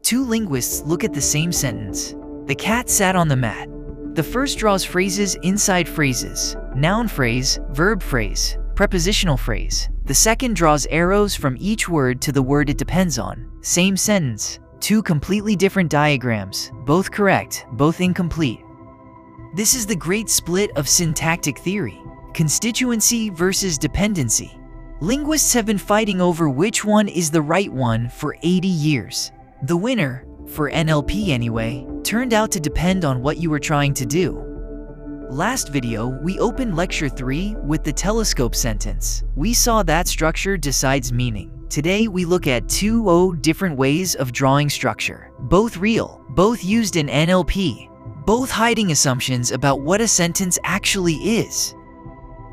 Two linguists look at the same sentence. The cat sat on the mat. The first draws phrases inside phrases, noun phrase, verb phrase, prepositional phrase. The second draws arrows from each word to the word it depends on. Same sentence. Two completely different diagrams, both correct, both incomplete. This is the great split of syntactic theory. Constituency versus dependency. Linguists have been fighting over which one is the right one for 80 years. The winner, for NLP anyway, turned out to depend on what you were trying to do. Last video, we opened lecture 3 with the telescope sentence. We saw that structure decides meaning. Today, we look at two different ways of drawing structure. Both real, both used in NLP, both hiding assumptions about what a sentence actually is.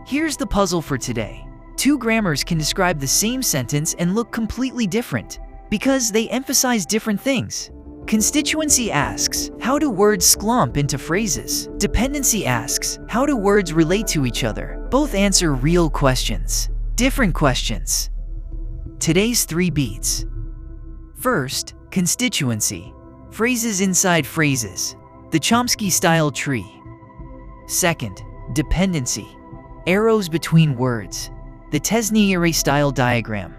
Here's the puzzle for today. Two grammars can describe the same sentence and look completely different because they emphasize different things. Constituency asks, how do words clump into phrases? Dependency asks, how do words relate to each other? Both answer real questions, different questions. Today's 3 beats. First, constituency, phrases inside phrases, the Chomsky-style tree. Second, dependency, arrows between words, the Tesnière-style diagram.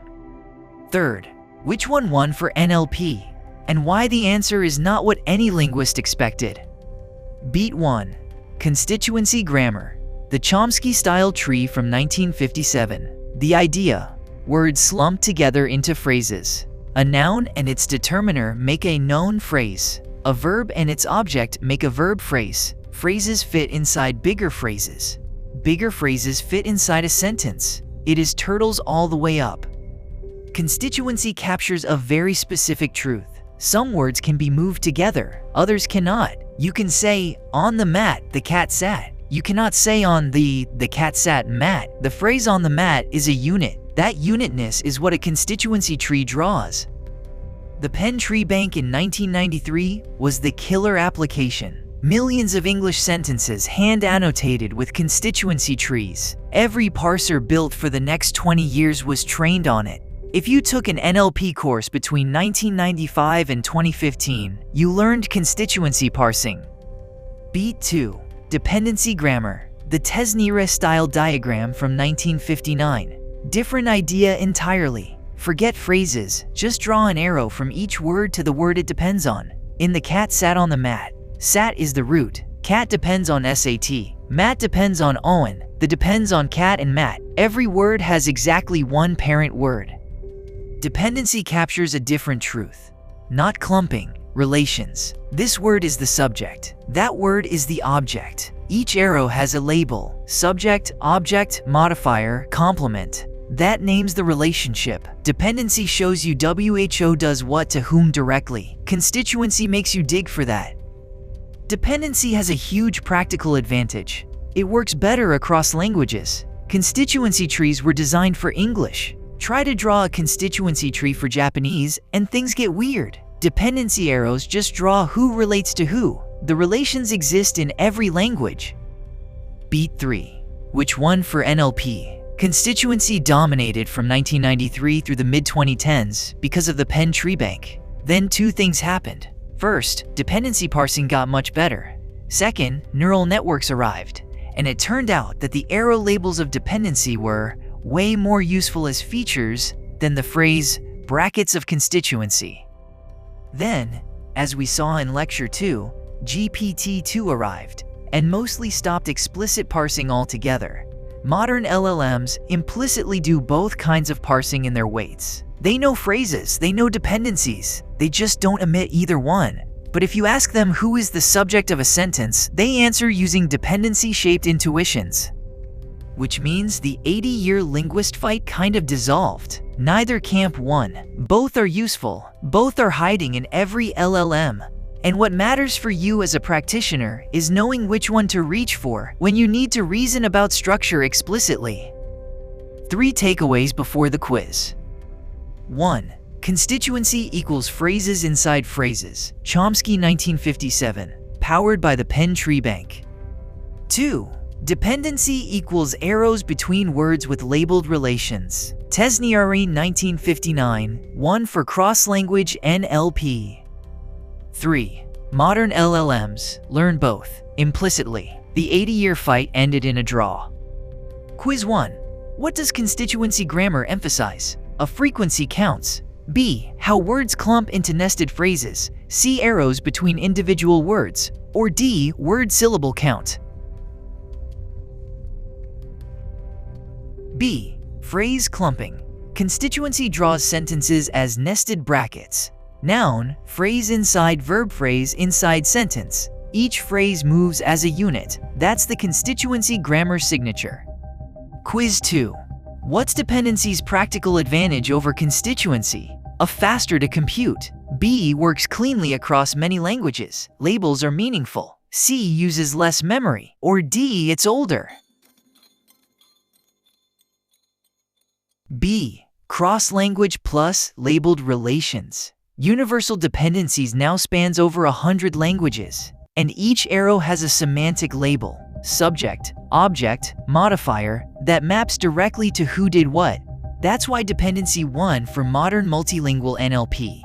Third, which one won for NLP, and why the answer is not what any linguist expected. Beat 1. Constituency grammar, the Chomsky-style tree from 1957. The idea: words slump together into phrases. A noun and its determiner make a known phrase. A verb and its object make a verb phrase. Phrases fit inside bigger phrases. Bigger phrases fit inside a sentence. It is turtles all the way up. Constituency captures a very specific truth. Some words can be moved together, others cannot. You can say, on the mat, the cat sat. You cannot say on the cat sat mat. The phrase on the mat is a unit. That unitness is what a constituency tree draws. The Penn Treebank in 1993 was the killer application. Millions of English sentences hand-annotated with constituency trees. Every parser built for the next 20 years was trained on it. If you took an NLP course between 1995 and 2015, you learned constituency parsing. Beat 2. Dependency grammar, the Tesnière-style diagram from 1959. Different idea entirely. Forget phrases, just draw an arrow from each word to the word it depends on. In the cat sat on the mat. Sat is the root. Cat depends on SAT. Mat depends on Owen. The depends on cat and mat. Every word has exactly one parent word. Dependency captures a different truth. Not clumping, relations. This word is the subject. That word is the object. Each arrow has a label: subject, object, modifier, complement. That names the relationship. Dependency shows you WHO does what to whom directly. Constituency makes you dig for that. Dependency has a huge practical advantage. It works better across languages. Constituency trees were designed for English. Try to draw a constituency tree for Japanese and things get weird. Dependency arrows just draw who relates to who. The relations exist in every language. Beat 3. Which one for NLP? Constituency dominated from 1993 through the mid-2010s because of the Penn Treebank. Then 2 things happened. First, dependency parsing got much better. Second, neural networks arrived, and it turned out that the arrow labels of dependency were way more useful as features than the phrase brackets of constituency. Then, as we saw in lecture 2, GPT-2 arrived and mostly stopped explicit parsing altogether. Modern LLMs implicitly do both kinds of parsing in their weights. They know phrases, they know dependencies, they just don't emit either one. But if you ask them who is the subject of a sentence, they answer using dependency-shaped intuitions. Which means the 80-year linguist fight kind of dissolved. Neither camp won. Both are useful. Both are hiding in every LLM. And what matters for you as a practitioner is knowing which one to reach for when you need to reason about structure explicitly. 3 takeaways before the quiz. 1. Constituency equals phrases inside phrases. Chomsky 1957. Powered by the Penn Treebank. 2. Dependency equals arrows between words with labeled relations. Tesnière 1959. 1 for cross-language NLP. 3. Modern LLMs learn both implicitly. The 80-year fight ended in a draw. Quiz 1. What does constituency grammar emphasize? A frequency counts. B. How words clump into nested phrases. C. Arrows between individual words. Or D. Word syllable count. B. Phrase clumping. Constituency draws sentences as nested brackets. Noun, phrase inside verb, phrase inside sentence. Each phrase moves as a unit. That's the constituency grammar signature. Quiz 2. What's dependency's practical advantage over constituency? A faster to compute. B. Works cleanly across many languages. Labels are meaningful. C. Uses less memory. Or D. It's older. B. Cross-language plus labeled relations. Universal dependencies now spans over 100 languages, and each arrow has a semantic label, subject, object, modifier, that maps directly to who did what. That's why dependency won for modern multilingual NLP.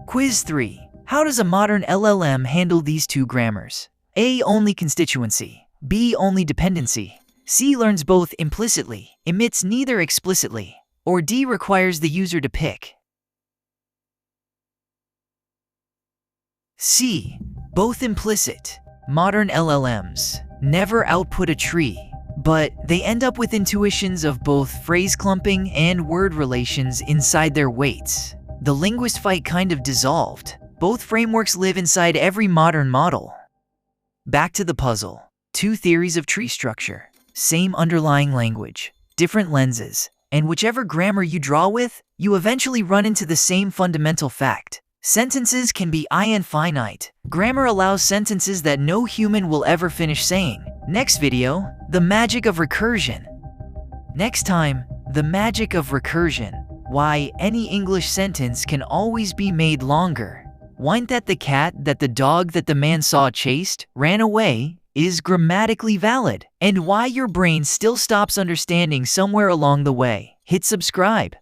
Quiz 3. How does a modern LLM handle these two grammars? A. Only constituency. B. Only dependency. C. Learns both implicitly, emits neither explicitly. Or D. Requires the user to pick. C. Both implicit. Modern LLMs never output a tree, but they end up with intuitions of both phrase clumping and word relations inside their weights. The linguist fight kind of dissolved. Both frameworks live inside every modern model. Back to the puzzle. Two theories of tree structure. Same underlying language, different lenses, and whichever grammar you draw with, you eventually run into the same fundamental fact. Sentences can be infinite. Grammar allows sentences that no human will ever finish saying. Next video, the magic of recursion. Next time, the magic of recursion. Why any English sentence can always be made longer. Why that the cat, that the dog, that the man saw chased, ran away, is grammatically valid. And why your brain still stops understanding somewhere along the way. Hit subscribe.